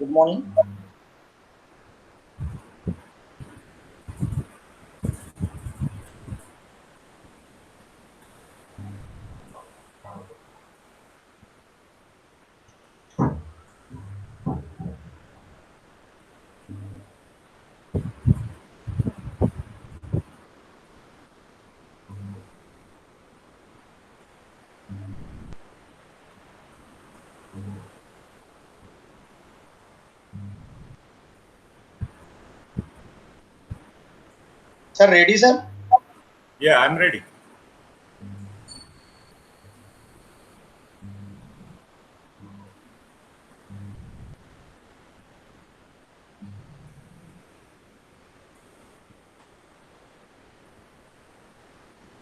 Good morning. Sir, ready, sir? Yeah, I'm ready.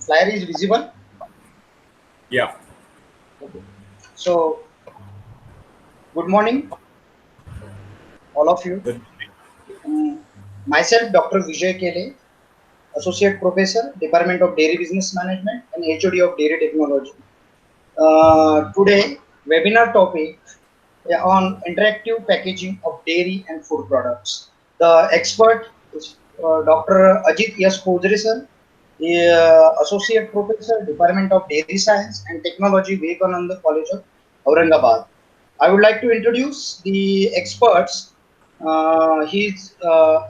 Flyer is visible. Yeah. Okay. So, good morning, all of you. Good. Myself, Dr. Vijay Kele, Associate Professor, Department of Dairy Business Management and HOD of Dairy Technology. Today, webinar topic on interactive packaging of dairy and food products. The expert is Dr. Ajit S. Khojre, sir, Associate Professor, Department of Dairy Science and Technology, Vivekananda College of Aurangabad. I would like to introduce the experts. He's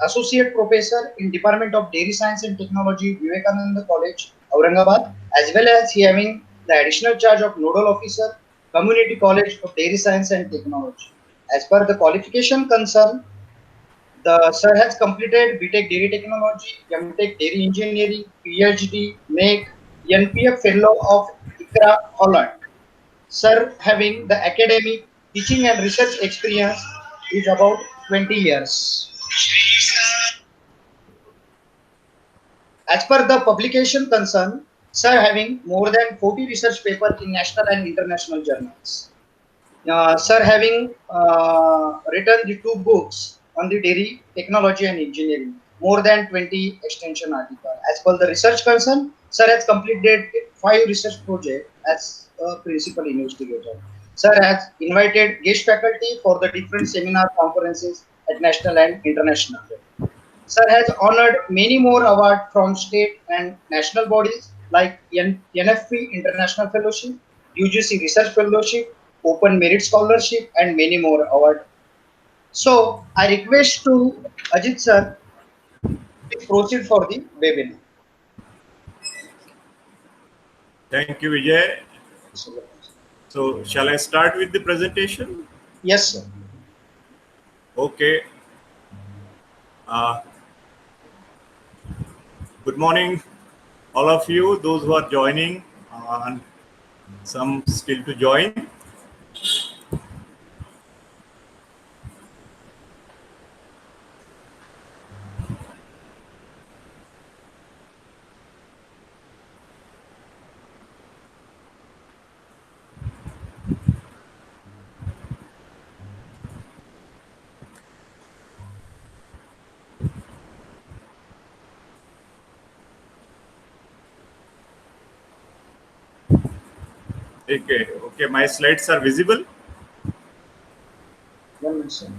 Associate Professor in Department of Dairy Science and Technology, Vivekananda College, Aurangabad, as well as he having the additional charge of Nodal Officer, Community College of Dairy Science and Technology. As per the qualification concern, the sir has completed BTech Dairy Technology, MTech Dairy Engineering, PhD, MAke, NPF Fellow of ICRA Holland. Sir having the academic, teaching and research experience is about 20 years. As per the publication concern, sir having more than 40 research papers in national and international journals. Sir having written the two books on the dairy technology and engineering, more than 20 extension articles. As per the research concern, sir has completed 5 research projects as a principal investigator. Sir has invited guest faculty for the different seminar conferences at national and international level. Sir has honored many more awards from state and national bodies like NFP International Fellowship, UGC Research Fellowship, Open Merit Scholarship, and many more awards. So I request to Ajit sir, please proceed for the webinar. Thank you, Vijay. So, shall I start with the presentation? Yes, sir. Okay. Uh, Good morning, all of you, those who are joining, and some still to join. Okay, my slides are visible. 1 minute, sir.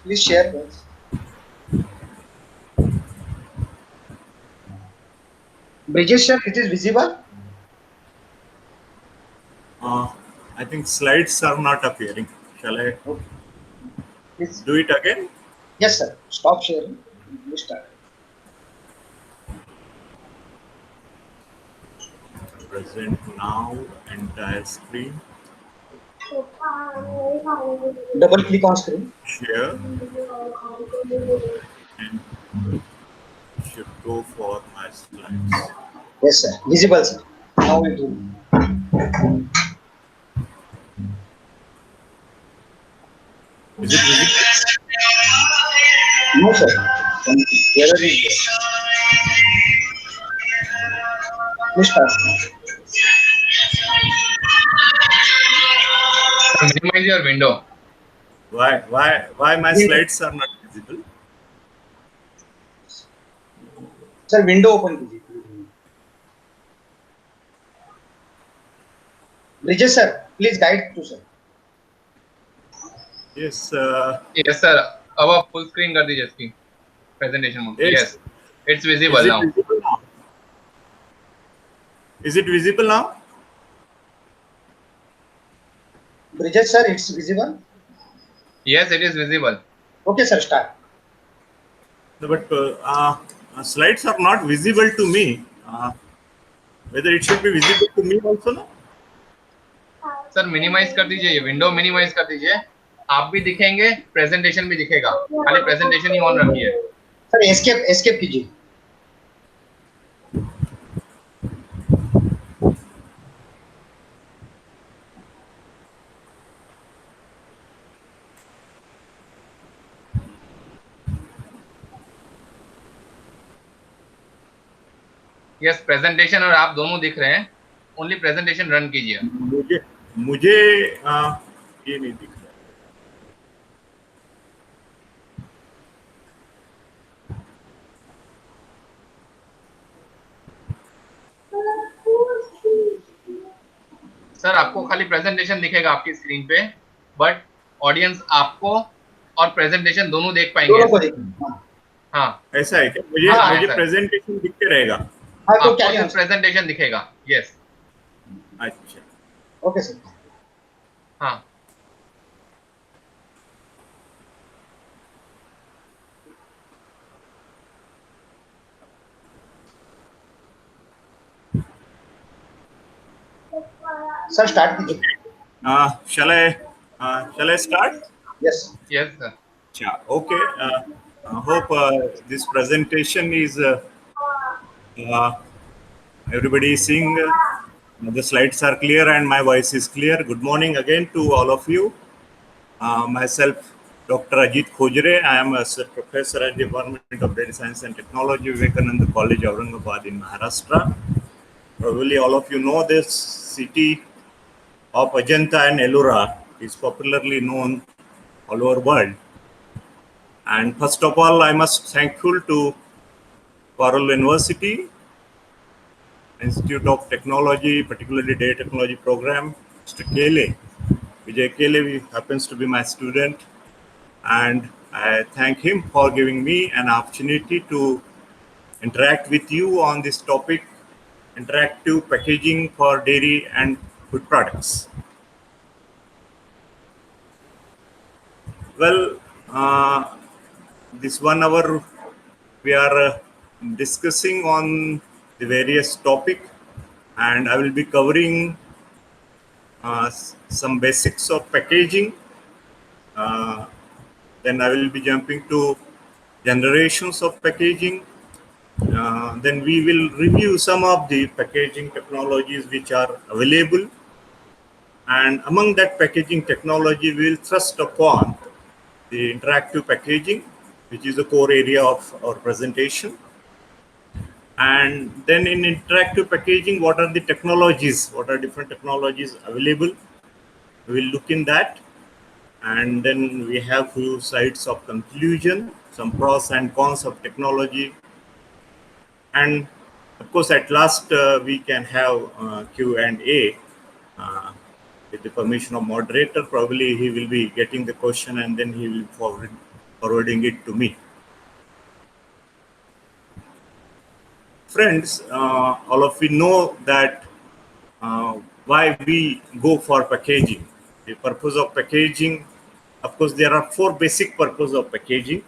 Please share this. Bridges sir, it is visible. Uh, I think slides are not appearing. Shall I Okay. Please. do it again? Yes, sir. Stop sharing. Please start. Present now, entire screen. Double click on screen. Share and should go for my slides. Yes, sir. Visible, sir. Now it will. Is it visible? No, sir. Error is there. Please start. Minimize your window. Why my slides are not visible? Sir, window open कीजिए. Bridges sir, please guide to sir. Yes. Yes, sir. अब आप full screen कर दीजिए इसकी presentation में. Yes. Yes, it's Is visible it now. visible now? Is it visible now? Bridges sir, it's visible. Yes, it is visible. Okay sir, start. No, but slides are not visible to me. Whether it should be visible to me also, no? Sir minimise कर दीजिए, ये window minimise कर दीजिए. आप भी दिखेंगे, presentation भी दिखेगा. खाली प्रेजेंटेशन ही ऑन रखिए. सर एस्केप कीजिए. यस, प्रेजेंटेशन और आप दोनों दिख रहे हैं. ओनली प्रेजेंटेशन रन कीजिए. मुझे ये नहीं दिख रहा. सर आपको खाली प्रेजेंटेशन दिखेगा आपकी स्क्रीन पे, बट ऑडियंस आपको और प्रेजेंटेशन दोनों देख पाएंगे. दोनों को देखेंगे. हाँ, ऐसा है क्या? मुझे हाँ, मुझे ऐसा है. प्रेजेंटेशन दिखते रहेगा. हाँ तो आपको क्या सिर्फ प्रेजेंटेशन दिखेगा. यस. अच्छा. Okay sir. हाँ, सर स्टार्ट कीजिए. Shall I start? Yes. Yes sir. Yeah, okay. I hope this presentation is uh, everybody is seeing. The slides are clear and my voice is clear. Good morning again to all of you. Myself, Dr. Ajit Khojre. I am a professor at the Department of Data Science and Technology, Vivekananda College, Aurangabad in Maharashtra. Probably all of you know this city of Ajanta and Ellora is popularly known all over the world. And first of all, I must thankful to Parul University, Institute of Technology, particularly Data Technology Program, Mr. Kele. Vijay Kele happens to be my student, and I thank him for giving me an opportunity to interact with you on this topic, interactive packaging for dairy and food products. Well, this 1 hour we are discussing on the various topic, and I will be covering some basics of packaging. Then I will be jumping to generations of packaging. Then we will review some of the packaging technologies which are available, and among that packaging technology we will thrust upon the interactive packaging, which is the core area of our presentation. And then in interactive packaging, what are the technologies? What are different technologies available? We will look in that. And then we have few slides of conclusion, some pros and cons of technology. And of course, at last, we can have Q&A with the permission of moderator. Probably he will be getting the question and then he will forwarding it to me. Friends, all of you know that why we go for packaging. The purpose of packaging, of course, there are 4 basic purposes of packaging.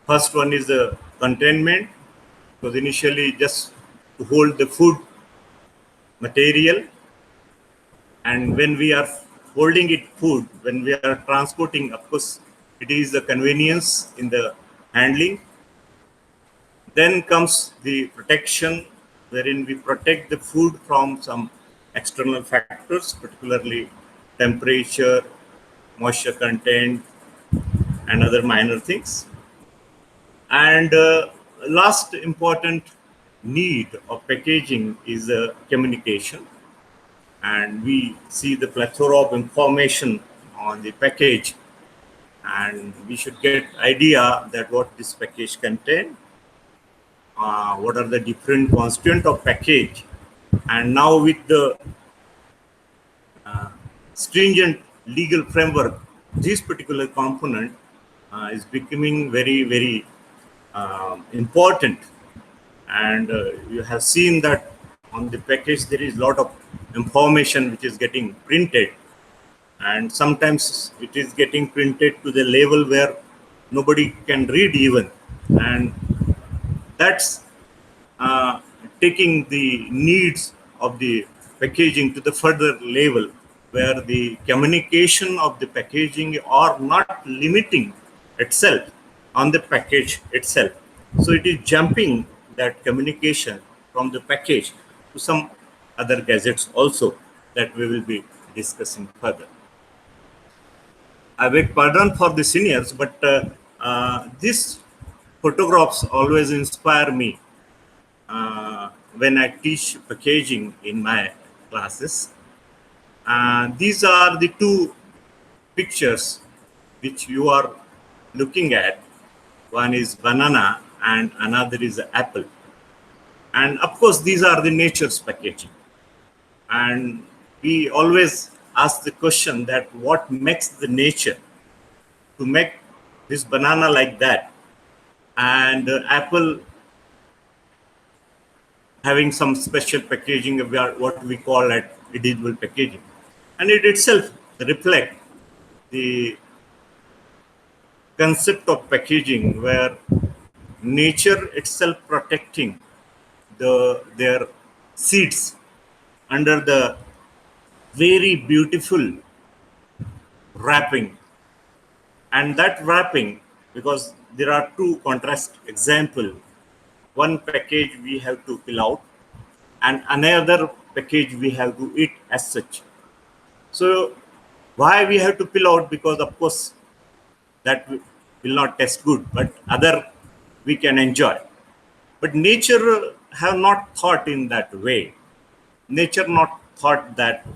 First one is the containment, because initially just to hold the food material, and when we are holding it food, when we are transporting, of course, it is the convenience in the handling. Then comes the protection, wherein we protect the food from some external factors, particularly temperature, moisture content, and other minor things. And last important need of packaging is communication. And we see the plethora of information on the package, and we should get idea that what this package contains, what are the different constituents of package. And now with the stringent legal framework, this particular component is becoming very, very important. And you have seen that on the package there is a lot of information which is getting printed, and sometimes it is getting printed to the level where nobody can read even, and that's taking the needs of the packaging to the further level, where the communication of the packaging are not limiting itself on the package itself. So it is jumping that communication from the package to some other gadgets also, that we will be discussing further. I beg pardon for the seniors, but these photographs always inspire me when I teach packaging in my classes. These are the two pictures which you are looking at. One is banana and another is apple. And of course, these are the nature's packaging. And we always ask the question that what makes the nature to make this banana like that, and apple having some special packaging, what we call at individual packaging, and it itself reflect the concept of packaging, where nature itself protecting their seeds under the very beautiful wrapping. And that wrapping, because there are two contrast example, one package we have to fill out and another package we have to eat as such. So why we have to fill out? Because of course that will not taste good, but other we can enjoy. But nature have not thought in that way. Nature not thought that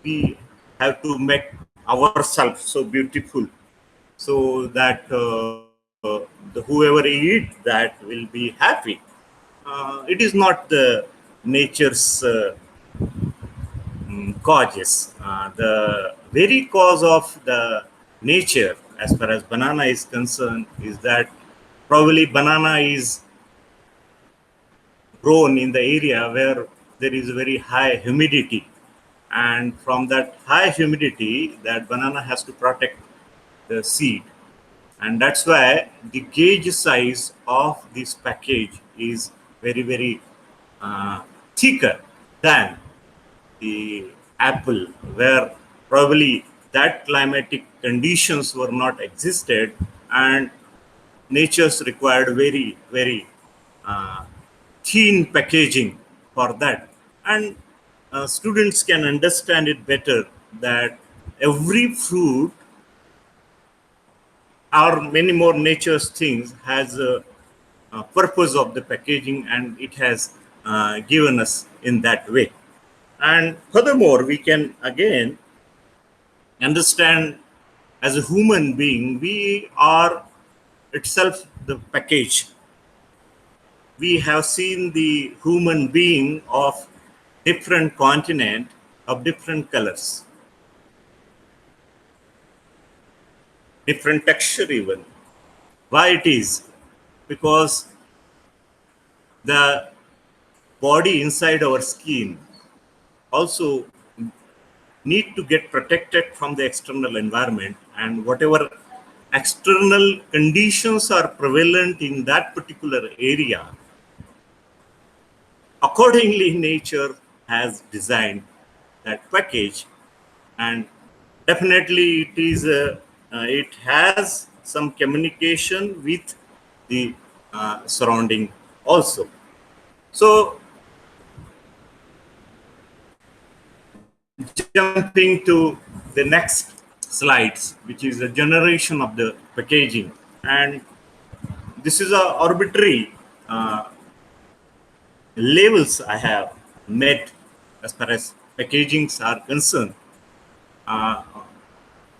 we have to make ourselves so beautiful so that whoever eat that will be happy. It is not the nature's causes. The very cause of the nature, as far as banana is concerned, is that probably banana is grown in the area where there is very high humidity, and from that high humidity, that banana has to protect the seed, and that's why the gauge size of this package is very, very thicker than the apple, where probably that climatic conditions were not existed, and nature's required very, very uh, thin packaging for that. And students can understand it better, that every fruit or many more nature's things has a purpose of the packaging, and it has given us in that way. And furthermore, we can again understand, as a human being, we are itself the package. We have seen the human being of different continent, of different colors, different texture even. Why it is? Because the body inside our skin also need to get protected from the external environment, and whatever external conditions are prevalent in that particular area, accordingly nature has designed that package. And definitely it has some communication with the surrounding also. So jumping to the next slides, which is the generation of the packaging. And this is a arbitrary labels I have made as far as packagings are concerned. Uh,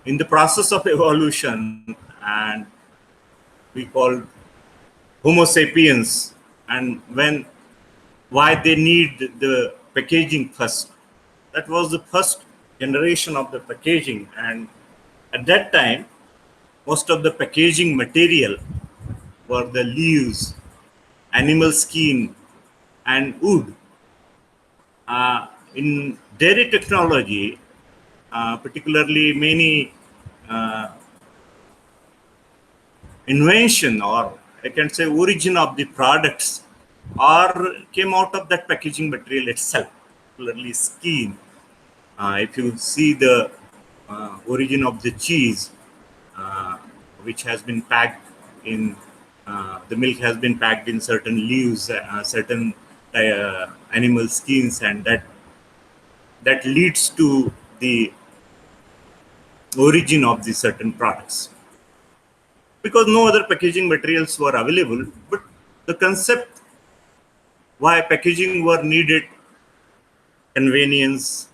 in the process of evolution, and we call Homo sapiens, and why they need the packaging first. That was the first generation of the packaging, and at that time, most of the packaging material were the leaves, animal skin, and wood. In dairy technology, particularly many uh, invention, or I can say origin of the products, or came out of that packaging material itself, particularly skin. If you see the origin of the cheese, uh, which has been packed in the milk has been packed in certain leaves, certain animal skins, and that leads to the origin of the certain products, because no other packaging materials were available. But the concept why packaging were needed, convenience,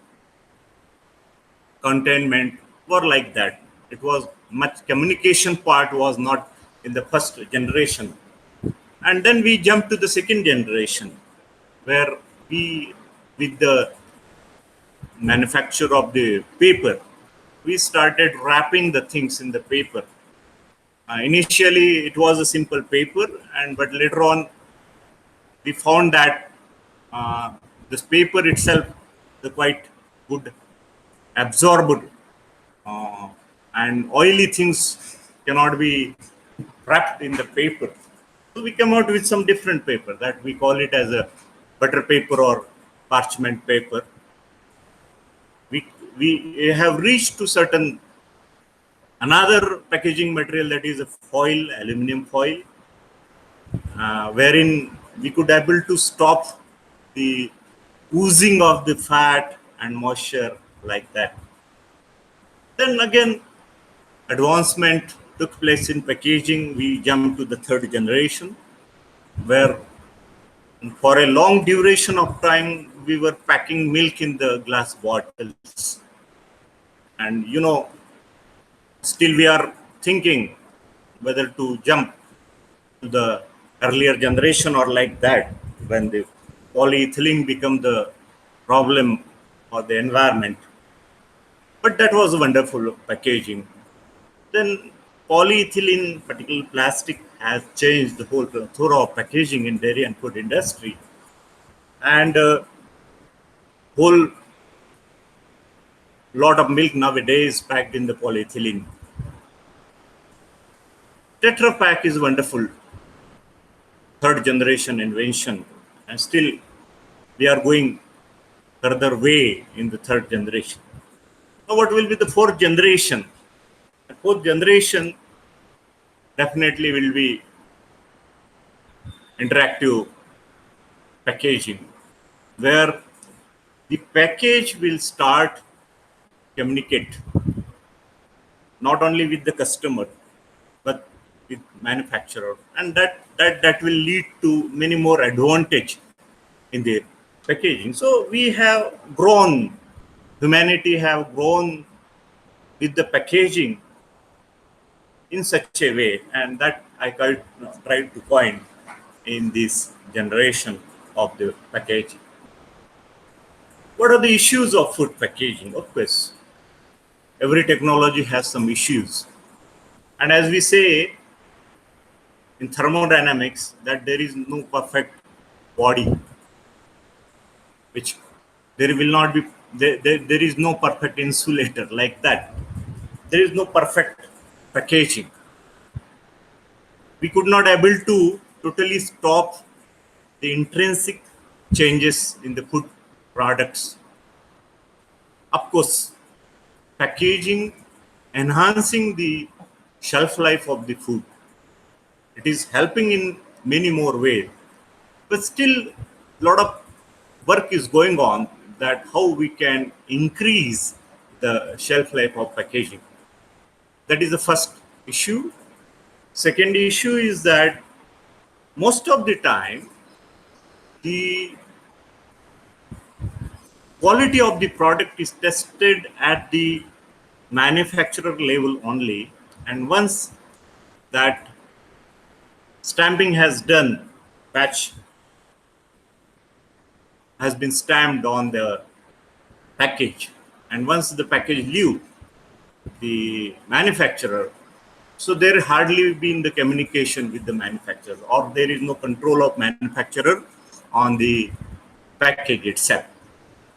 containment, were like that. It was much communication part was not in the first generation, and then we jump to the second generation, where we, with the manufacture of the paper, we started wrapping the things in the paper. Initially, it was a simple paper, and but later on, we found that uh, this paper itself, the quite good absorbed, uh, and oily things cannot be wrapped in the paper. So we come out with some different paper that we call it as a butter paper or parchment paper. We we have reached to certain another packaging material, that is a foil, aluminum foil, wherein we could able to stop the oozing of the fat and moisture like that. Then again, advancement took place in packaging. We jumped to the third generation, where for a long duration of time we were packing milk in the glass bottles, and still we are thinking whether to jump to the earlier generation or like that, when the polyethylene become the problem for the environment. But that was wonderful packaging. Then polyethylene, particular plastic, has changed the whole thorough packaging in dairy and food industry, and whole lot of milk nowadays packed in the polyethylene. Tetra Pak is wonderful third generation invention, and still we are going further way in the third generation. Now, what will be the fourth generation? The fourth generation definitely will be interactive packaging, where the package will start communicate not only with the customer but with manufacturer, and that will lead to many more advantage in the packaging. So we have grown, humanity have grown with the packaging in such a way, and that I tried to coin in this generation of the packaging. What are the issues of food packaging? Of course, every technology has some issues, and as we say in thermodynamics, that there is no perfect body, which there will not be, there is no perfect insulator like that. There is no perfect packaging. We could not able to totally stop the intrinsic changes in the food products. Of course, packaging enhancing the shelf life of the food. It is helping in many more ways, but still a lot of work is going on, that how we can increase the shelf life of packaging. That is the first issue. Second issue is that most of the time the quality of the product is tested at the manufacturer level only, and once that stamping has done, batch has been stamped on the package, and once the package leave the manufacturer, so there hardly been the communication with the manufacturer, or there is no control of manufacturer on the package itself.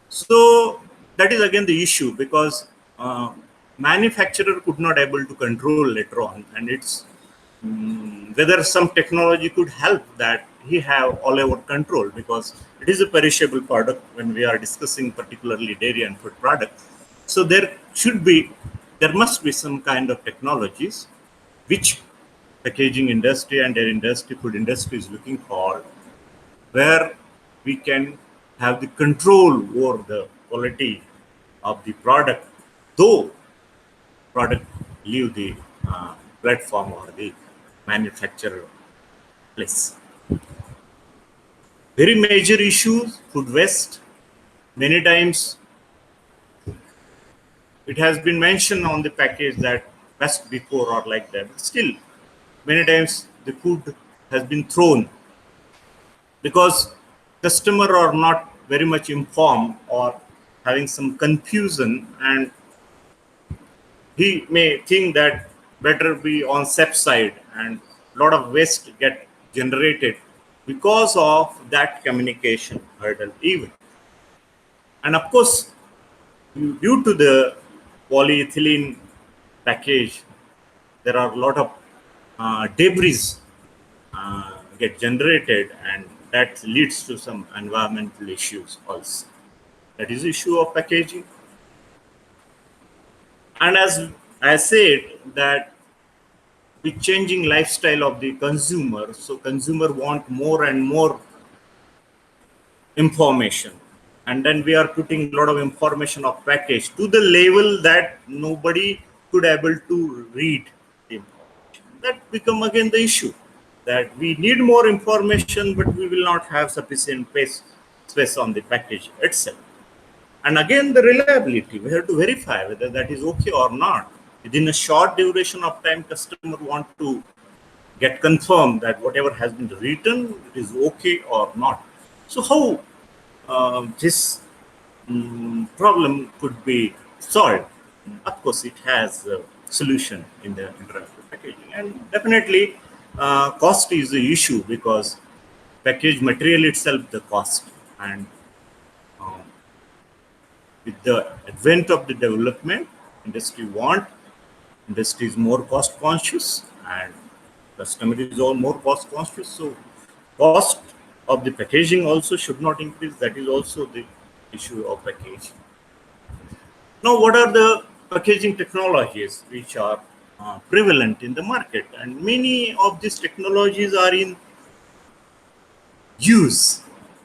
So that is again the issue, because manufacturer could not able to control later on, and it's whether some technology could help that he have all over control, because it is a perishable product when we are discussing particularly dairy and food products. So there must be some kind of technologies which packaging industry and dairy industry, food industry is looking for, where we can have the control over the quality of the product, though product leave the platform or the manufacturer place. Very major issues, food waste. Many times it has been mentioned on the package that best before or like that. But still, many times the food has been thrown because customer are not very much informed or having some confusion, and he may think that better be on safe side, and a lot of waste get generated because of that communication hurdle even. And of course, due to the polyethylene package, there are a lot of debris get generated, and that leads to some environmental issues also. That is the issue of packaging. And as I said, that with changing lifestyle of the consumer, so consumer want more and more information, and then we are putting a lot of information of package to the level that nobody could able to read the information. That become again the issue, that we need more information, but we will not have sufficient space on the package itself. And again, the reliability, we have to verify whether that is okay or not. Within a short duration of time, customer want to get confirmed that whatever has been written is okay or not. So how this problem could be solved? Of course, it has a solution in the interactive packaging, and definitely cost is the issue, because package material itself the cost, and um, with the advent of the development, industry is more cost conscious, and customer is all more cost conscious. So cost of the packaging also should not increase. That is also the issue of packaging. Now, what are the packaging technologies which are prevalent in the market? And many of these technologies are in use.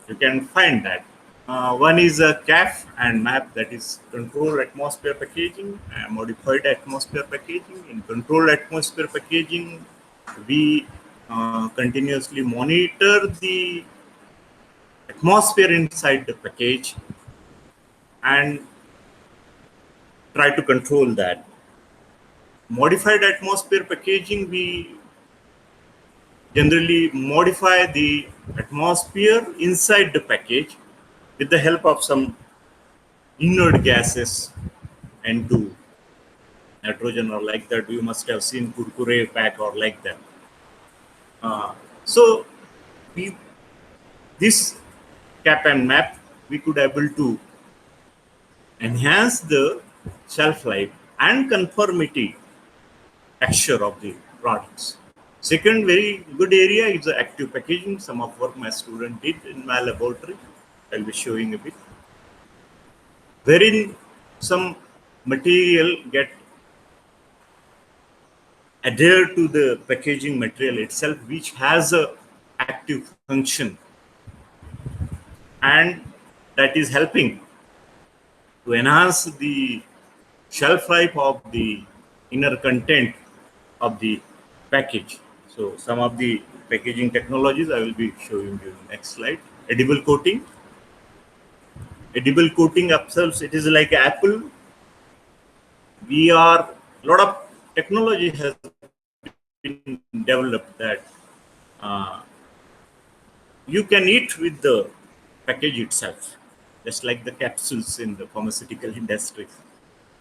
You can find that. One is a CAF and MAP, that is controlled atmosphere packaging, modified atmosphere packaging. In controlled atmosphere packaging, we continuously monitor the atmosphere inside the package and try to control that. Modified atmosphere packaging, we generally modify the atmosphere inside the package with the help of some inert gases and to nitrogen or like that. You must have seen kurkure pack or like that. So we, this cap and map, we could able to enhance the shelf life and conformity texture of the products. Second very good area is the active packaging. Some of work my student did in my laboratory. I'll be showing a bit. Wherein some material get adhered to the packaging material itself, which has a active function, and that is helping to enhance the shelf life of the inner content of the package. So some of the packaging technologies I will be showing you in the next slide. Edible coating. Edible coating ourselves, it is like apple. We are, a lot of technology has been developed that you can eat with the package itself. just like the capsules in the pharmaceutical industry.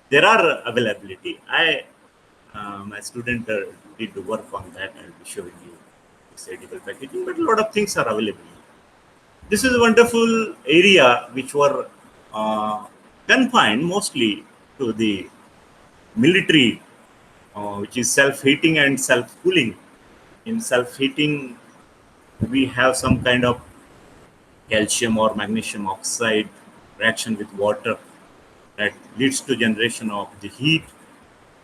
There are availability. My student did work on that. I'll be showing you this edible packaging, but a lot of things are available. This is a wonderful area which were confined mostly to the military, which is self-heating and self-cooling. In self-heating, we have some kind of calcium or magnesium oxide reaction with water that leads to generation of the heat,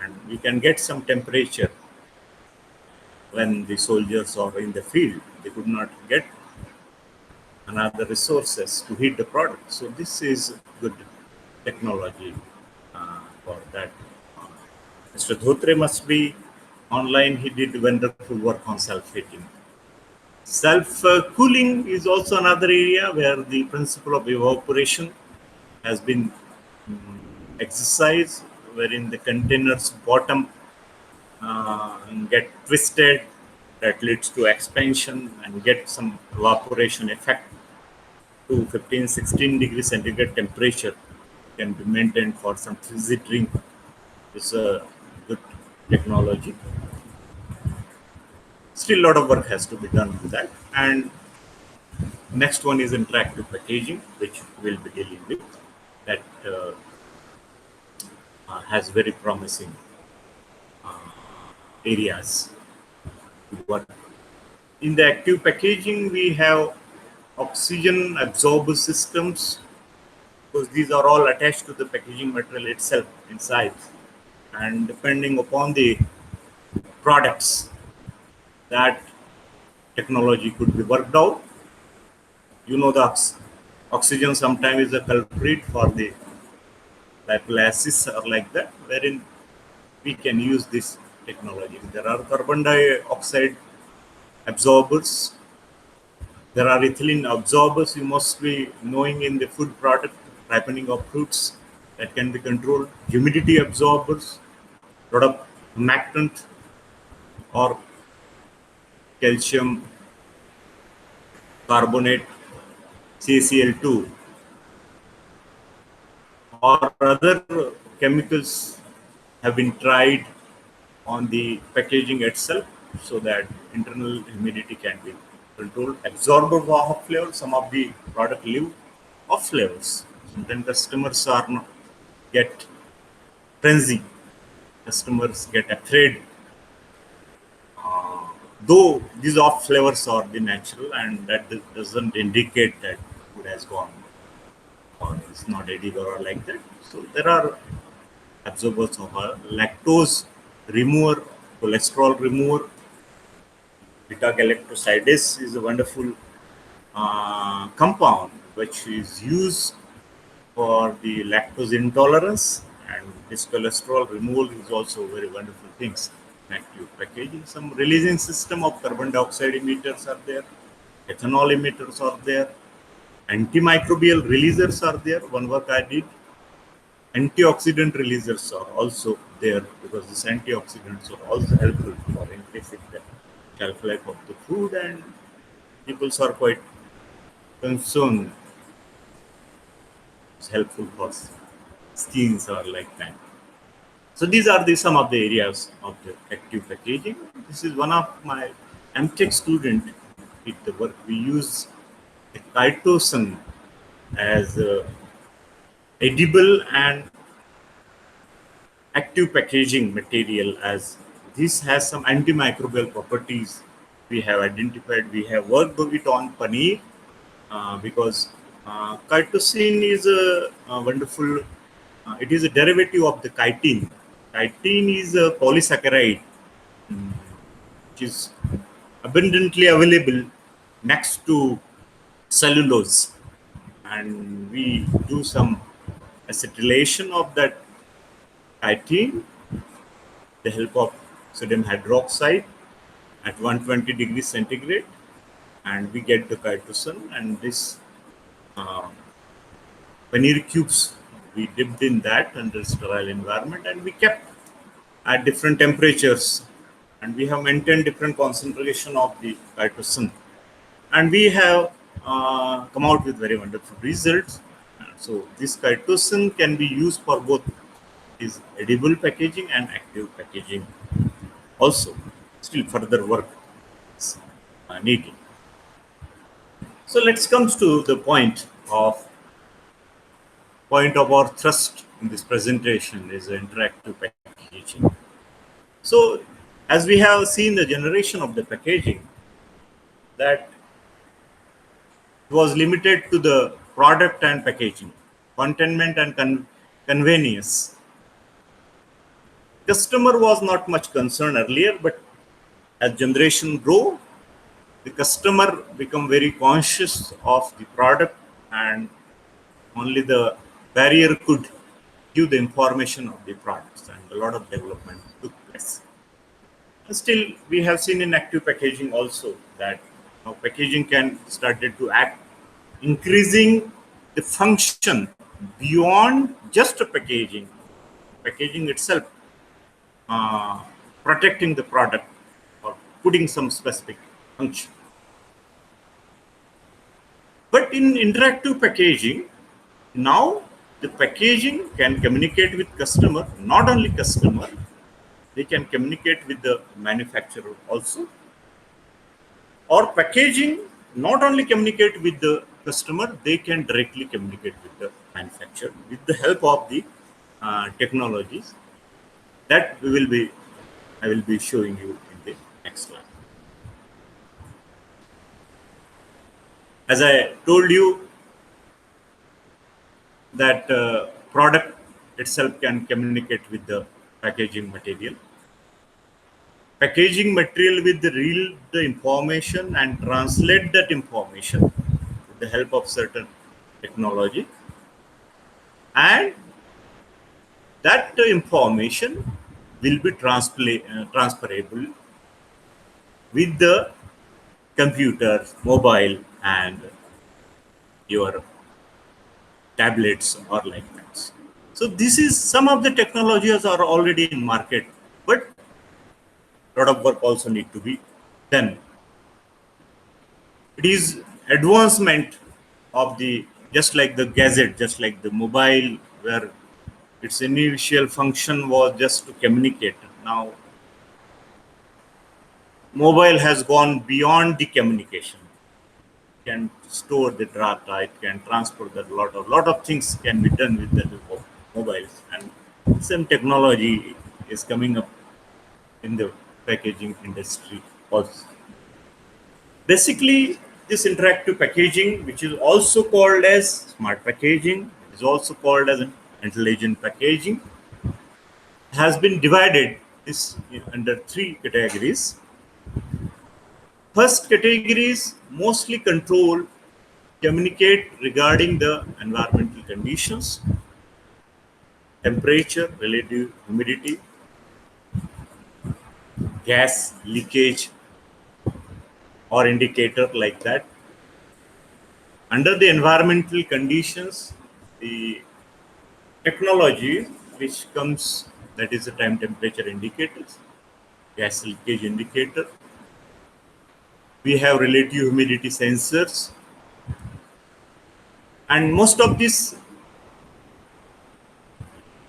and we can get some temperature when the soldiers are in the field. They could not get another resources to heat the product. So this is good technology for that. Uh, Mr. Dhotre must be online. He did wonderful work on self-heating. Self-cooling is also another area where the principle of evaporation has been exercised, wherein the container's bottom get twisted, that leads to expansion and get some evaporation effect to 15-16 degrees centigrade temperature can be maintained for some fizzy drink. It's a good technology. Still, a lot of work has to be done on that. And next one is interactive packaging, which we'll be dealing with. That has very promising areas to work. In the active packaging, we have oxygen absorber systems, because these are all attached to the packaging material itself inside. And depending upon the products, that technology could be worked out. You know, the oxygen sometimes is a culprit for the lipolysis or like that, wherein we can use this technology. There are carbon dioxide absorbers. There are ethylene absorbers. You must be knowing in the food product, ripening of fruits, that can be controlled. Humidity absorbers, lot of humectant or calcium carbonate, CaCl2, or other chemicals have been tried on the packaging itself so that internal humidity can be controlled. Absorber of flavor, some of the product live off flavors. Sometimes customers are not get frenzy. Customers get afraid. Though these off flavors are the natural, and that doesn't indicate that food has gone or it's not edible or like that. So there are absorbers of lactose remover, cholesterol remover. Beta galactosidase is a wonderful compound which is used for the lactose intolerance, and this cholesterol removal is also very wonderful things. Active packaging, some releasing system of carbon dioxide emitters are there, ethanol emitters are there, antimicrobial releasers are there. One work I did, antioxidant releasers are also there, because these antioxidants are also helpful for increasing the shelf life of the food, and people are quite concerned. It's helpful for skins or like that. So these are the some of the areas of the active packaging. This is one of my MTech student did the work. We use the chitosan as edible and active packaging material, as this has some antimicrobial properties we have identified. We have worked it on paneer because chitosan is a wonderful, it is a derivative of the chitin. Chitin is a polysaccharide which is abundantly available next to cellulose, and we do some acetylation of that chitin, the help of sodium hydroxide at 120 degrees centigrade, and we get the chitosan. And this uh, paneer cubes we dipped in that under sterile environment, and we kept at different temperatures, and we have maintained different concentration of the chitosan, and we have come out with very wonderful results. So this chitosan can be used for both is edible packaging and active packaging also. Still further work is needed. So let's come to the point of our thrust in this presentation is interactive packaging. So as we have seen the generation of the packaging, that was limited to the product and packaging, contentment and convenience. Customer was not much concerned earlier, but as generation grow, the customer become very conscious of the product, and only the barrier could give the information of the products, and a lot of development took place. Still, we have seen in active packaging also that packaging can started to act, increasing the function beyond just a packaging itself, uh, protecting the product or putting some specific function. But in interactive packaging, now the packaging can communicate with customer, not only customer, they can communicate with the manufacturer also. Or packaging not only communicate with the customer, they can directly communicate with the manufacturer with the help of the technologies that I will be showing you in the next slide. As I told you that product itself can communicate with the packaging material. Packaging material will read the information and translate that information with the help of certain technology, and that information will be transferable with the computer, mobile, and your tablets or like that. So this is some of the technologies are already in market, but a lot of work also need to be done. It is advancement of the just like the gadget, just like the mobile, where its initial function was just to communicate. Now mobile has gone beyond the communication. It can store the data, it can transport that lot of things can be done with the help of mobiles, and some technology is coming up in the packaging industry also. Basically, this interactive packaging, which is also called as smart packaging, is also called as intelligent packaging, has been divided this under three categories. First category is mostly control, communicate regarding the environmental conditions, temperature, relative humidity, gas leakage, or indicator like that. Under the environmental conditions, the technology which comes, that is the time temperature indicators, gas leakage indicator. We have relative humidity sensors, and most of these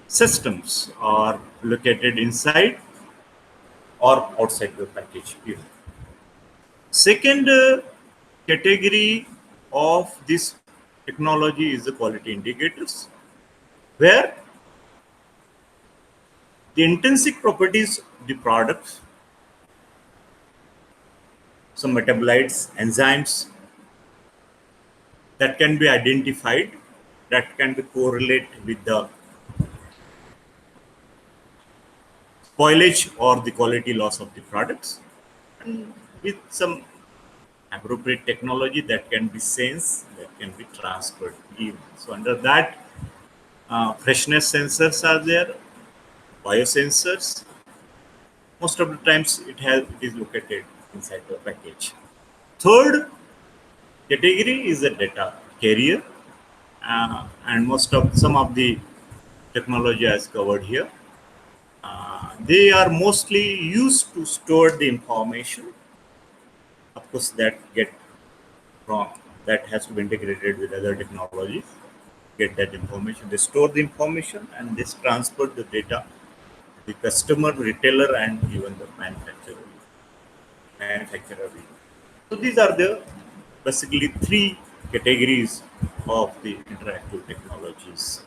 systems are located inside or outside the package. Second category of this technology is the quality indicators, where the intrinsic properties of the products, some metabolites, enzymes that can be identified, that can be correlate with the spoilage or the quality loss of the products, and with some appropriate technology that can be sensed, that can be transferred even. So under that, freshness sensors are there, biosensors. Most of the times it is located inside the package. Third category is the data carrier, and some of the technology as covered here. They are mostly used to store the information. Of course, that get from that has to be integrated with other technologies. get that information. They store the information and they transfer the data to the customer, retailer, and even the manufacturer. Manufacturer. So these are the basically three categories of the interactive technologies.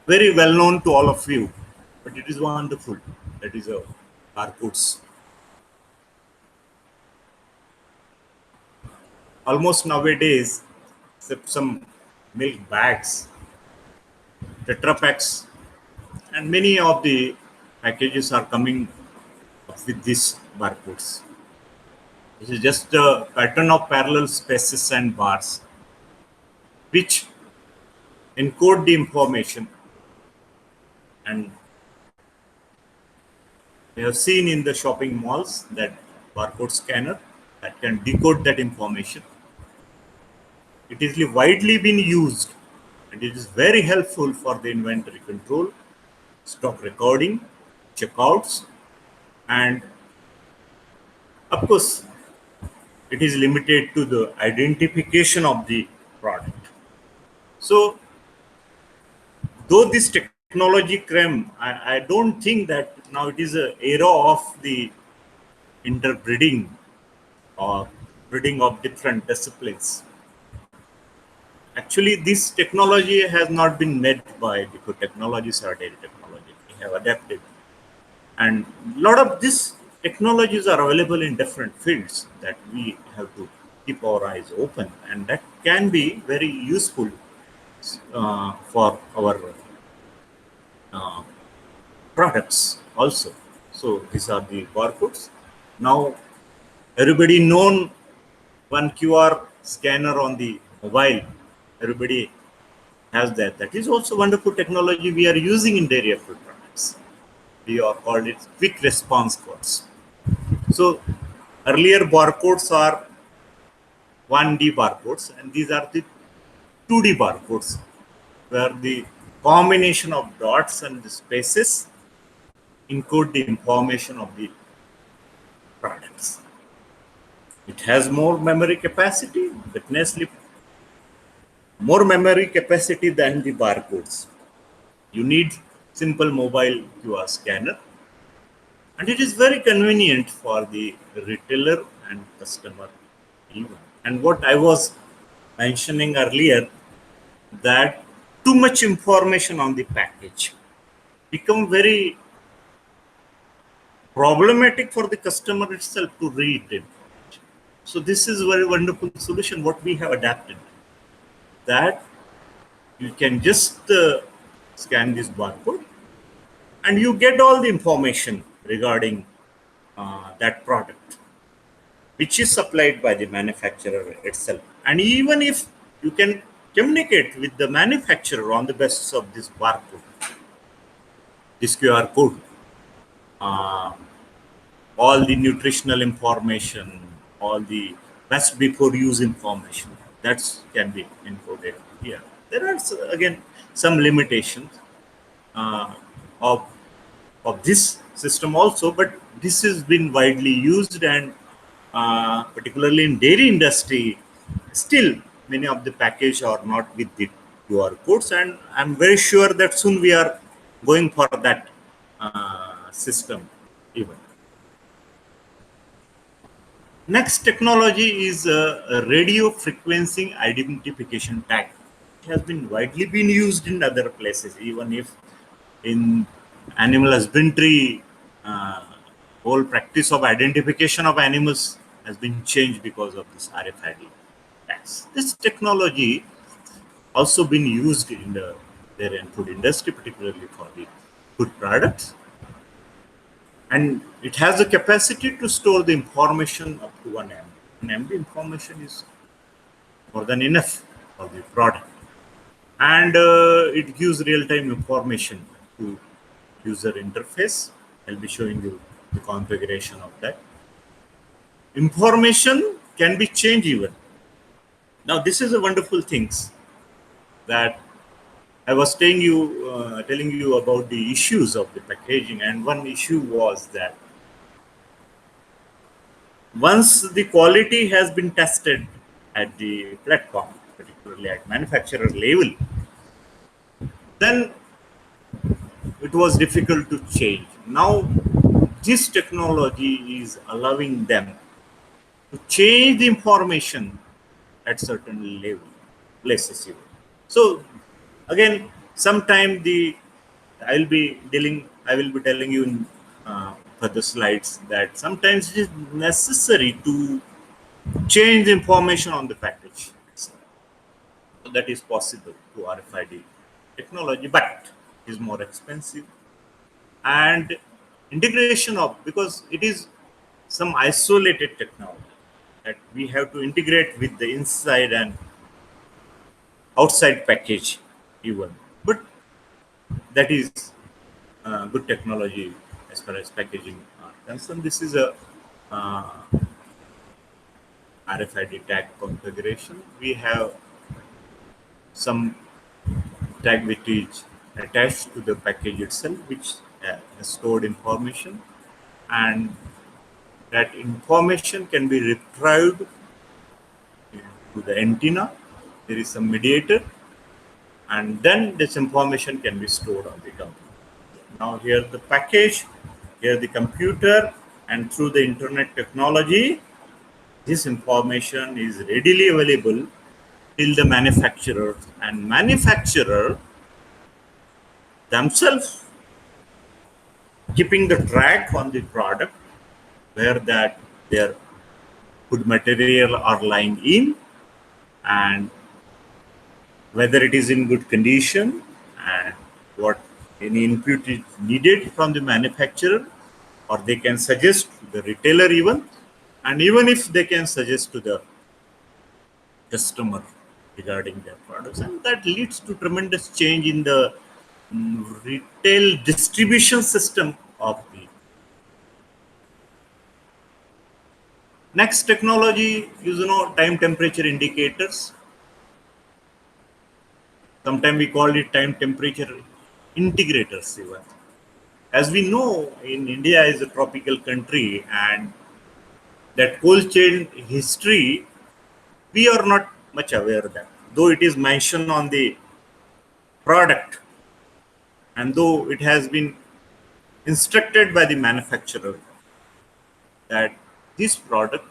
Very well known to all of you, but it is wonderful. That is a barcodes. Almost nowadays, except some milk bags, Tetra packs, and many of the packages are coming with these barcodes. This is just a pattern of parallel spaces and bars, which encode the information. And we have seen in the shopping malls that barcode scanner that can decode that information. It is widely been used and it is very helpful for the inventory control, stock recording, checkouts, and of course, it is limited to the identification of the product. So, though this technology creme, I don't think that now it is an era of the interbreeding or breeding of different disciplines. Actually, this technology has not been made by the technologies or dairy technology. We have adapted. And a lot of these technologies are available in different fields that we have to keep our eyes open. And that can be very useful for our uh, products also. So these are the barcodes. Now, everybody known one QR scanner on the mobile. Everybody has that. That is also wonderful technology we are using in dairy food products. We are called it quick response codes. So earlier barcodes are 1D barcodes, and these are the 2D barcodes, where the combination of dots and the spaces encode the information of the products. It has more memory capacity, definitely more memory capacity than the barcodes. You need simple mobile QR scanner, and it is very convenient for the retailer and customer even. And what I was mentioning earlier, that too much information on the package become very problematic for the customer itself to read it. So this is a very wonderful solution what we have adapted, that you can just scan this barcode and you get all the information regarding that product, which is supplied by the manufacturer itself. And even if you can communicate with the manufacturer on the basis of this barcode, this QR code, uh, all the nutritional information, all the best before use information, that can be encoded here. There are again some limitations uh, of of this system also, but this has been widely used, and particularly in dairy industry, still many of the package are not with the QR codes, and I'm very sure that soon we are going for that system even. Next technology is a radio frequency identification tag. It has been widely been used in other places, even if in animal husbandry, uh, whole practice of identification of animals has been changed because of this RFID tags. This technology also been used in the dairy and food industry, particularly for the food products, and it has the capacity to store the information up to 1 MB. 1 MB information is more than enough for the product, and it gives real-time information to user interface. I'll be showing you the configuration of that. Information can be changed even. Now, this is a wonderful things that I was telling you about the issues of the packaging, and one issue was that once the quality has been tested at the platform, particularly at manufacturer level, then it was difficult to change. Now, this technology is allowing them to change the information at certain level places. So again, sometime I will be telling you in further slides that sometimes it is necessary to change the information on the package. So that is possible to RFID technology, but it is more expensive. And integration of, because it is some isolated technology that we have to integrate with the inside and outside package even, but that is good technology as far as packaging are concerned. This is a uh, RFID tag configuration. We have some tag which is attached to the package itself, which has stored information, and that information can be retrieved to the antenna. There is some mediator, and then this information can be stored on the computer. Now here the package, here the computer, and through the internet technology, this information is readily available till the manufacturer, and manufacturer themselves keeping the track on the product where that their good material are lying in, and whether it is in good condition, and what any input is needed from the manufacturer, or they can suggest to the retailer even, and even if they can suggest to the customer regarding their products, and that leads to tremendous change in the retail distribution system of the. Next technology is, time temperature indicators. Sometimes we call it time temperature integrators even. As we know, in India is a tropical country, and that cold chain history, we are not much aware of that. Though it is mentioned on the product, and though it has been instructed by the manufacturer that this product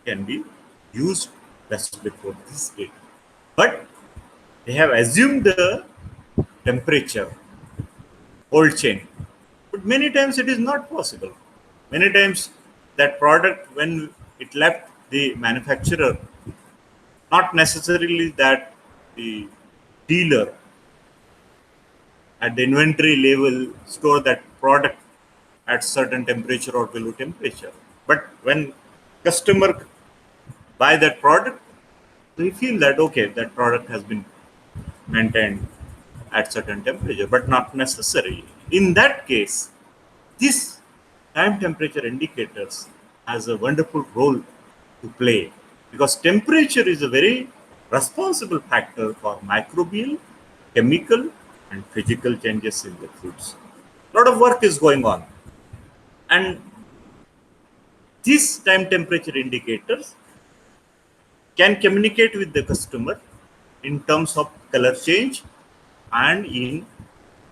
can be used best before this date, but they have assumed the temperature cold chain, but many times it is not possible. Many times that product, when it left the manufacturer, not necessarily that the dealer at the inventory level store that product at certain temperature or below temperature, but when customer buy that product, they feel that okay, that product has been maintained at certain temperature, but not necessarily. In that case, this time temperature indicators has a wonderful role to play, because temperature is a very responsible factor for microbial, chemical, and physical changes in the foods. A lot of work is going on, and these time temperature indicators can communicate with the customer in terms of color change and in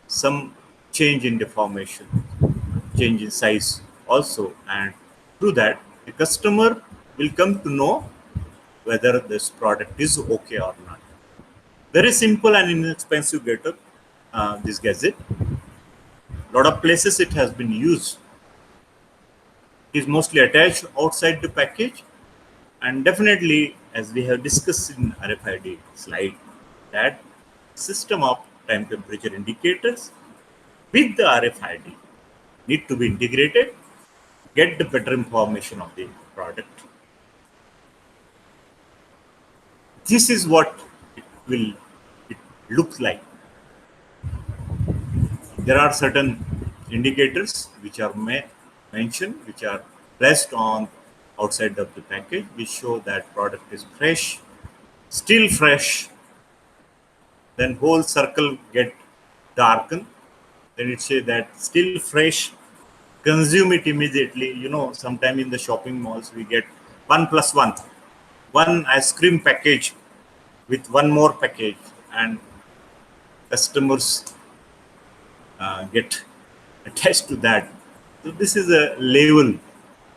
some change in deformation, change in size also, and through that the customer will come to know whether this product is okay or not. Very simple and inexpensive gadget, this gadget. A lot of places it has been used. It is mostly attached outside the package, and definitely, as we have discussed in RFID slide, that system of time temperature indicators with the RFID need to be integrated, get the better information of the product. This is what it will it look like. There are certain indicators which are mentioned, which are placed on outside of the package, which show that product is fresh, still fresh. Then whole circle get darkened. Then it say that still fresh, consume it immediately. Sometime in the shopping malls we get 1+1, one ice cream package with one more package, and customers get attached to that. So this is a level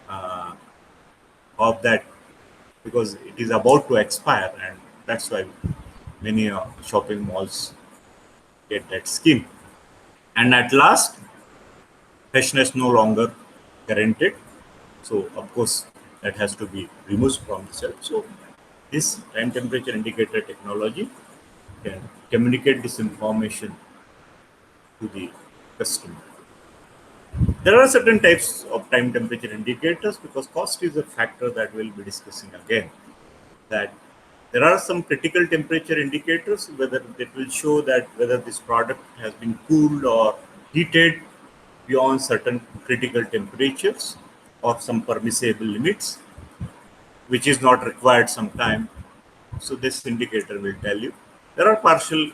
uh, of that, because it is about to expire, and that's why many shopping malls get that scheme. And at last, freshness no longer guaranteed. So of course that has to be removed from the shelf. So this time temperature indicator technology can communicate this information to the customer. There are certain types of time temperature indicators, because cost is a factor that we'll be discussing again. That there are some critical temperature indicators, whether it will show that whether this product has been cooled or heated beyond certain critical temperatures or some permissible limits, which is not required sometime. So this indicator will tell you. There are partial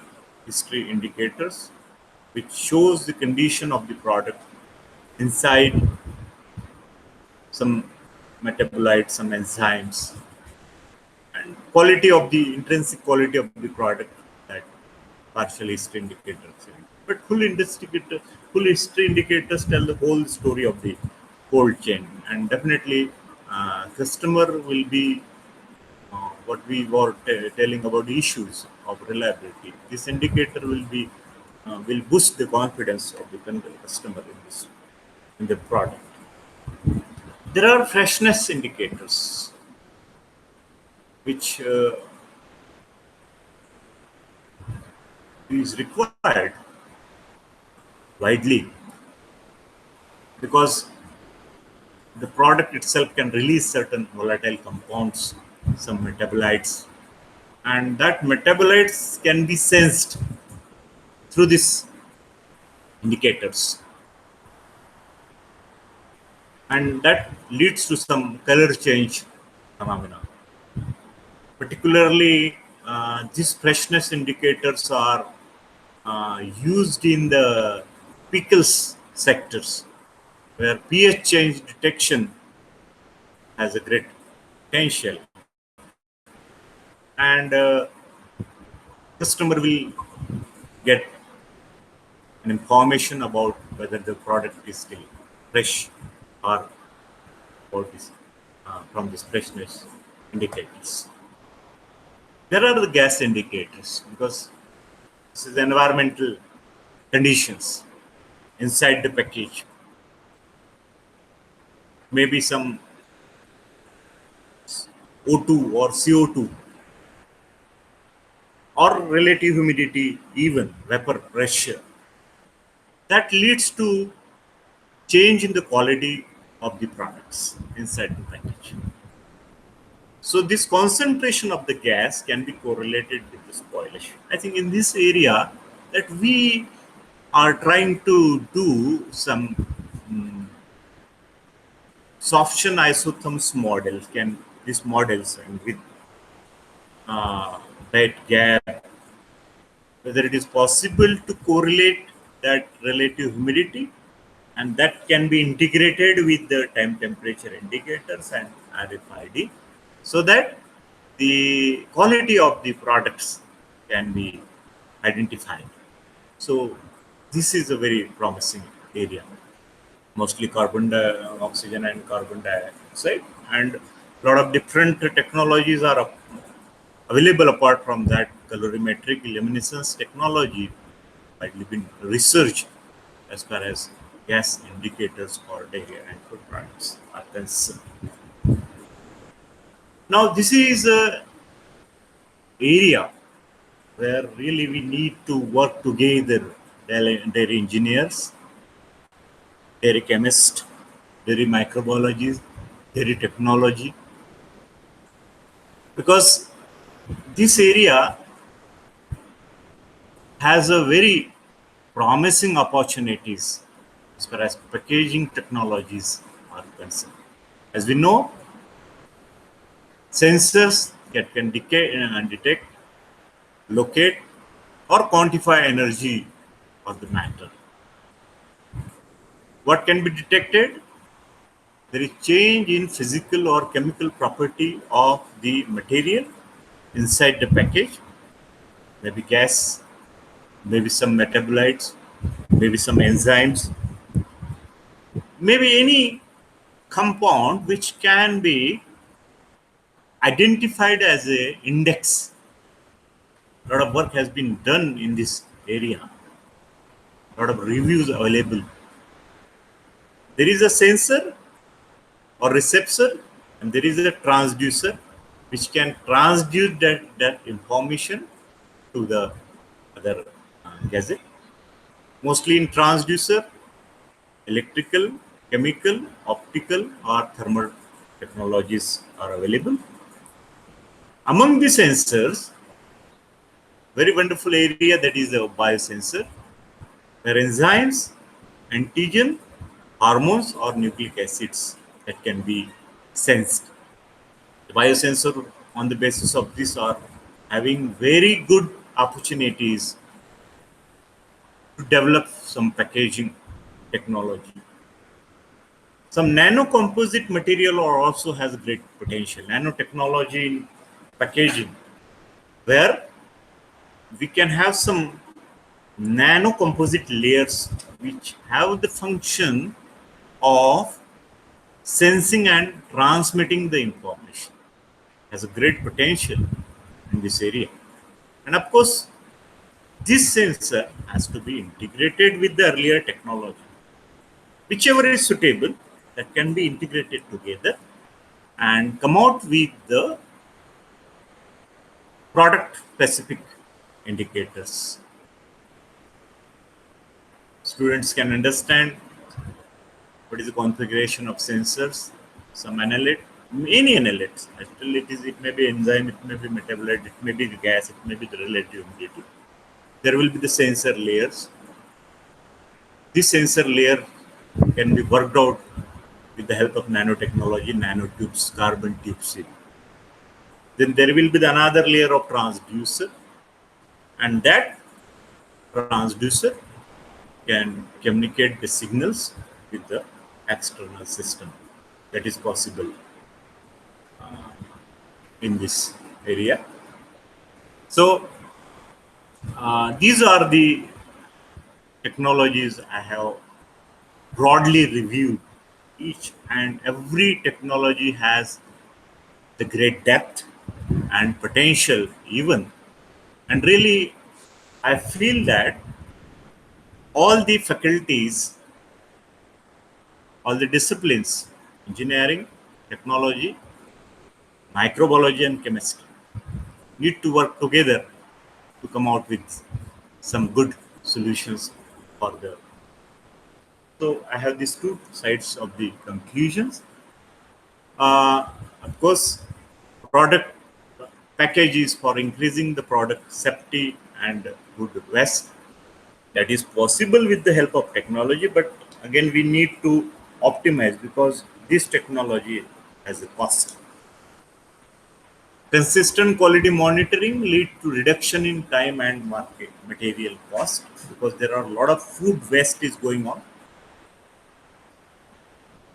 history indicators, which shows the condition of the product inside, some metabolites, some enzymes, and quality of the intrinsic quality of the product, that partial history indicators. But full history indicators tell the whole story of the cold chain, and definitely customer will be what we were telling about the issues of reliability. This indicator will boost the confidence of the customer in the product. There are freshness indicators, which is required widely, because the product itself can release certain volatile compounds, some metabolites, and that metabolites can be sensed through these indicators, and that leads to some color change phenomena. Particularly, these freshness indicators are used in the pickles sectors, where pH change detection has a great potential, and customer will get an information about whether the product is still fresh or about this, from this freshness indicators. There are the gas indicators, because this is environmental conditions inside the package. Maybe some O2 or CO2, or relative humidity, even vapor pressure, that leads to change in the quality of the products inside the package. So this concentration of the gas can be correlated with the spoilage. I think in this area that we are trying to do some softtion isotherms model, can these models, and with bed gap, whether it is possible to correlate that relative humidity, and that can be integrated with the time temperature indicators and RFID, so that the quality of the products can be identified. So this is a very promising area, mostly oxygen and carbon dioxide, and a lot of different technologies are available. Apart from that, colorimetric luminescence technology widely been researched as far as gas indicators for dairy and food products are concerned. Now, this is a area where really we need to work together, dairy engineers, dairy chemists, dairy microbiology, dairy technology, because this area has a very promising opportunities as far as packaging technologies are concerned. As we know, sensors that can detect, locate, or quantify energy of the matter. What can be detected? There is change in physical or chemical property of the material inside the package. maybe gas, maybe some metabolites, maybe some enzymes, maybe any compound which can be identified as a index. A lot of work has been done in this area. A lot of reviews available. There is a sensor or receptor, and there is a transducer which can transduce that information to the other gadget. Mostly in transducer, electrical, chemical, optical, or thermal technologies are available. Among the sensors, very wonderful area that is the biosensor, where enzymes, antigen, hormones, or nucleic acids that can be sensed. The biosensor, on the basis of this, are having very good opportunities to develop some packaging technology. Some nanocomposite material also has great potential. Nanotechnology in packaging, where we can have some nanocomposite layers which have the function of sensing and transmitting the information. Has a great potential in this area. And of course, this sensor has to be integrated with the earlier technology. Whichever is suitable, that can be integrated together and come out with the product specific indicators. Students can understand what is the configuration of sensors, some analyte, any analytes. Actually, it may be enzyme, it may be metabolite, it may be the gas, it may be the relative humidity. There will be the sensor layers. This sensor layer can be worked out with the help of nanotechnology, nanotubes, carbon tubes. Then there will be another layer of transducer, and that transducer can communicate the signals with the external system. That is possible in this area. So these are the technologies I have broadly reviewed. Each and every technology has the great depth and potential even. And really, I feel that all the faculties, all the disciplines, engineering, technology, microbiology, and chemistry, need to work together to come out with some good solutions for the. So I have these two sides of the conclusions. Of course, product packages for increasing the product safety and good waste. That is possible with the help of technology, but again, we need to optimize because this technology has a cost. Consistent quality monitoring lead to reduction in time and market material cost because there are a lot of food waste is going on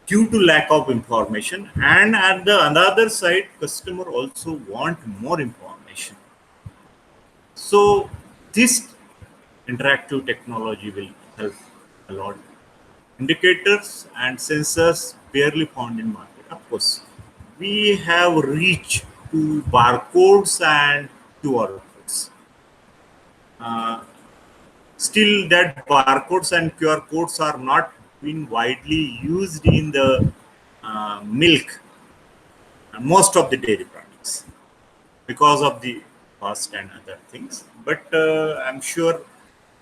due to lack of information, and at the another side customer also want more information. So this interactive technology will help a lot. Indicators and sensors barely found in market. Of course, we have reached to barcodes and QR codes. Uh, Still, that barcodes and QR codes are not being widely used in the milk, most of the dairy products, because of the cost and other things. But I'm sure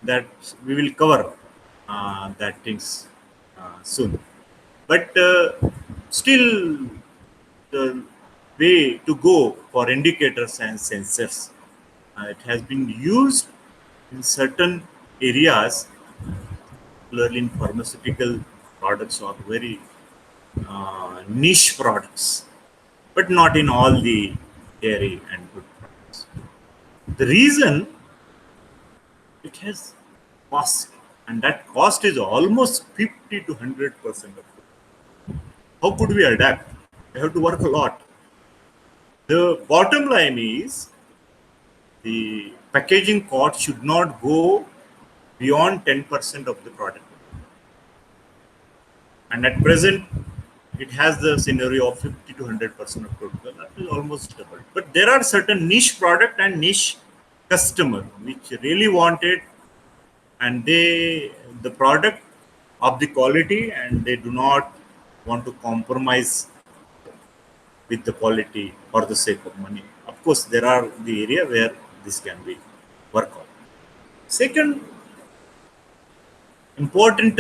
that we will cover that things soon. But still, the way to go for indicators and sensors, it has been used in certain areas, particularly in pharmaceutical products or very niche products, but not in all the dairy and food products. The reason it has cost, and that cost is almost 50 to 100% of it. How could we adapt? We have to work a lot. The bottom line is the packaging cost should not go beyond 10% of the product. And at present, it has the scenario of 50 to 100% of total. That is almost double. But there are certain niche product and niche customer which really want it, and the product of the quality, and they do not want to compromise with the quality for the sake of money. Of course, there are the area where this can be worked out. Second important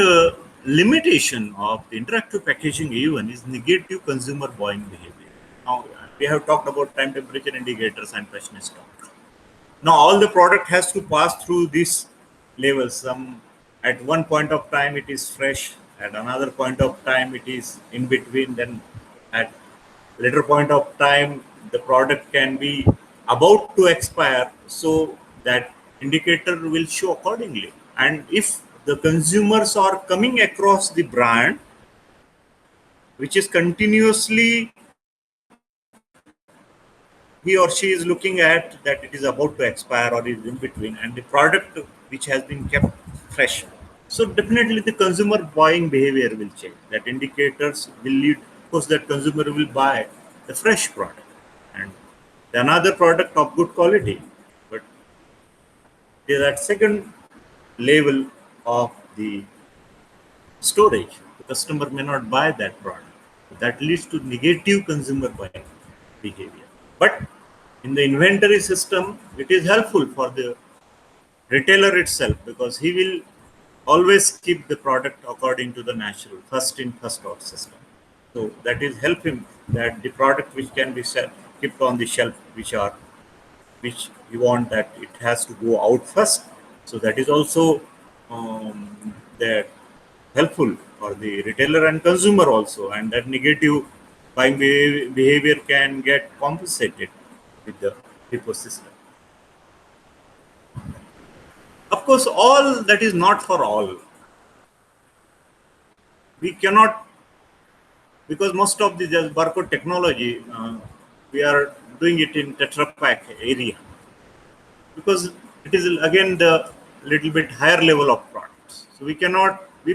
limitation of the interactive packaging even is negative consumer buying behavior. Now, we have talked about time temperature indicators and freshness stock. Now, all the product has to pass through these levels. Some at one point of time it is fresh, at another point of time it is in between, then at later point of time the product can be about to expire, so that indicator will show accordingly. And if the consumers are coming across the brand which is continuously, he or she is looking at that it is about to expire or is in between, and the product which has been kept fresh, so definitely the consumer buying behavior will change. That indicators will lead, of course, that consumer will buy the fresh product and another product of good quality. But that second level of the storage, the customer may not buy that product. That leads to negative consumer buying behavior. But in the inventory system, it is helpful for the retailer itself, because he will always keep the product according to the natural first in first out system. So that is help him that the product which can be kept on the shelf, which you want that it has to go out first. So that is also that helpful for the retailer and consumer also, and that negative buying behavior can get compensated with the ecosystem. Of course, all that is not for all. We cannot, because most of the barcode technology, we are doing it in Tetra Pak area, because it is again the little bit higher level of products. So we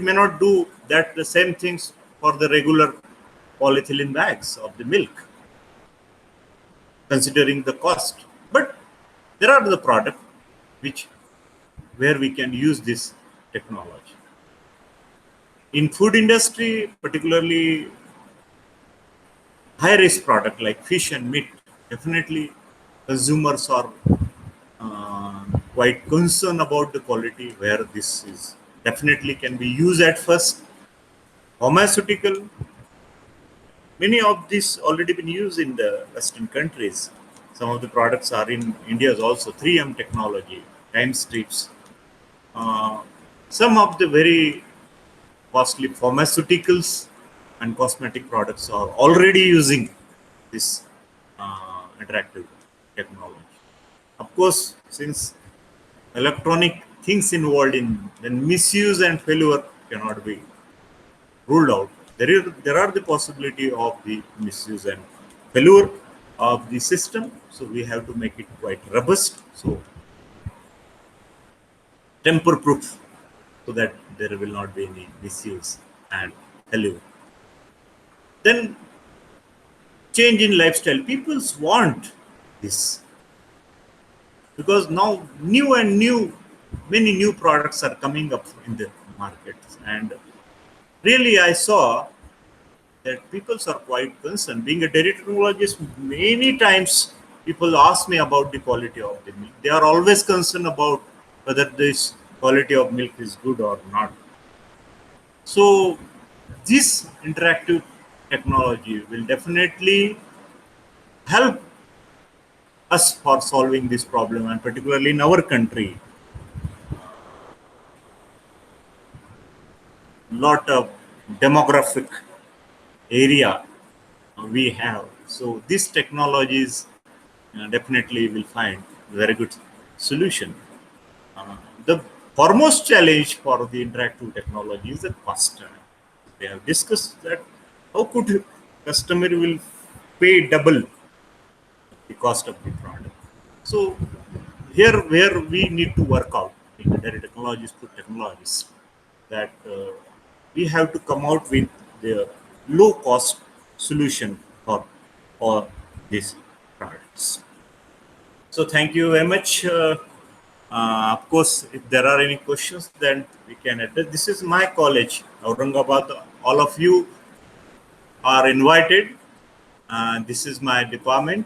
may not do that the same things for the regular polyethylene bags of the milk, considering the cost. But there are the product which where we can use this technology. In food industry, particularly high risk product like fish and meat, definitely consumers are quite concerned about the quality, where this is definitely can be used at first. Pharmaceutical, many of these already been used in the Western countries. Some of the products are in India also, 3M technology, time strips. Uh, some of the very costly pharmaceuticals and cosmetic products are already using this attractive technology. Of course, since electronic things involved in, then misuse and failure cannot be ruled out. There are the possibility of the misuse and failure of the system, so we have to make it quite robust, so temper proof, so that there will not be any misuse and failure. Then change in lifestyle. People want this, because now many new products are coming up in the market, and really I saw that people are quite concerned. Being a dairy technologist, many times people ask me about the quality of the milk. They are always concerned about whether this quality of milk is good or not. So this interactive technology will definitely help us for solving this problem, and particularly in our country, lot of demographic area we have. So these technologies definitely will find very good solution. The foremost challenge for the interactive technology is the cost. We have discussed that how could customer will pay double the cost of the product. So here where we need to work out in the dairy technologies to technologies, that we have to come out with the low cost solution for these products. So thank you very much. Of course, if there are any questions, then we can address. This is my college, Aurangabad. All of you are invited. This is my department.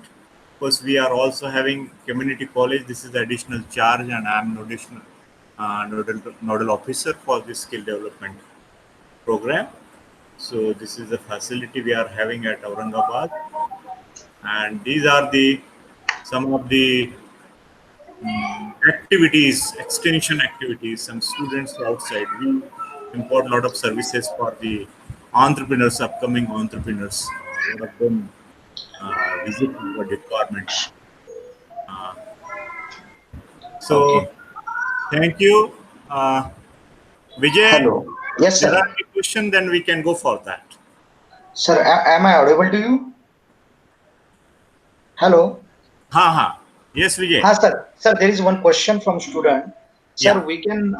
Of course, we are also having community college. This is the additional charge, and I am nodal officer for this skill development program. So this is the facility we are having at Aurangabad, and these are the some of the activities, extension activities. Some students outside. We import a lot of services for the entrepreneurs, upcoming entrepreneurs. A lot of them visit our department. Uh, Okay. so thank you, Vijay. Hello. Yes, There are sir. any questions, then we can go for that. Sir, am I audible to you? Hello. Ha ha. Yes, Vijay. Sir. Sir, there is one question from student. Yeah. Sir, we can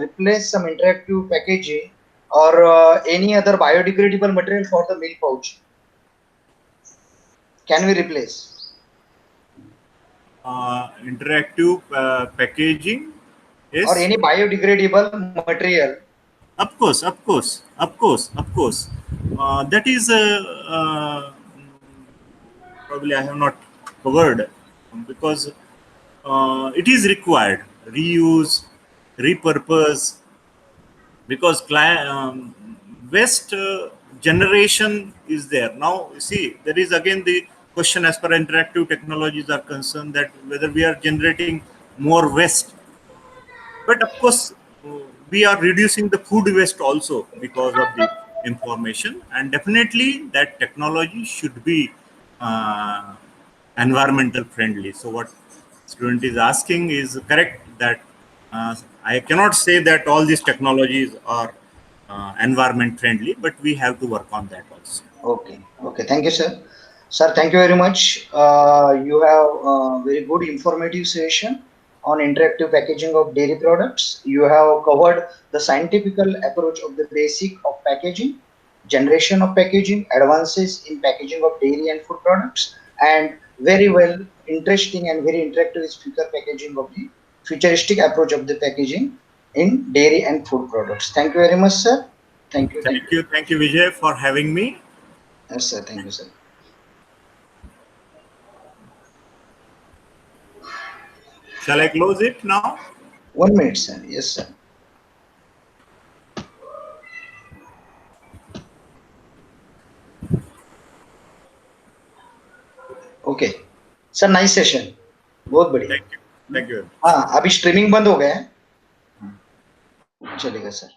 replace some interactive packaging or any other biodegradable material for the milk pouch. Can we replace? Interactive packaging. Or Yes. any biodegradable material? Of course. Of course. Of course. Of course. That is probably I have not covered because it is required reuse, repurpose, because waste generation is there. Now you see there is again the question as per interactive technologies are concerned, that whether we are generating more waste. But of course, we are reducing the food waste also because of the information, and definitely that technology should be uh, environmental friendly. So what student is asking is correct, that I cannot say that all these technologies are environment friendly, but we have to work on that also. Okay, okay. Thank you, sir. Sir, thank you very much. You have a very good informative session on interactive packaging of dairy products. You have covered the scientific approach of the basic of packaging, generation of packaging, advances in packaging of dairy and food products, and very well interesting and very interactive is future packaging of the futuristic approach of the packaging in dairy and food products. Thank you very much, sir. Thank you. Thank you. Thank you, Vijay, for having me. Yes, sir. Thank you, sir. Shall I close it now? 1 minute, sir. Yes, sir. Okay sir nice session बहुत बढ़िया Thank you. Thank you. हाँ अभी streaming बंद हो गया है चलेगा sir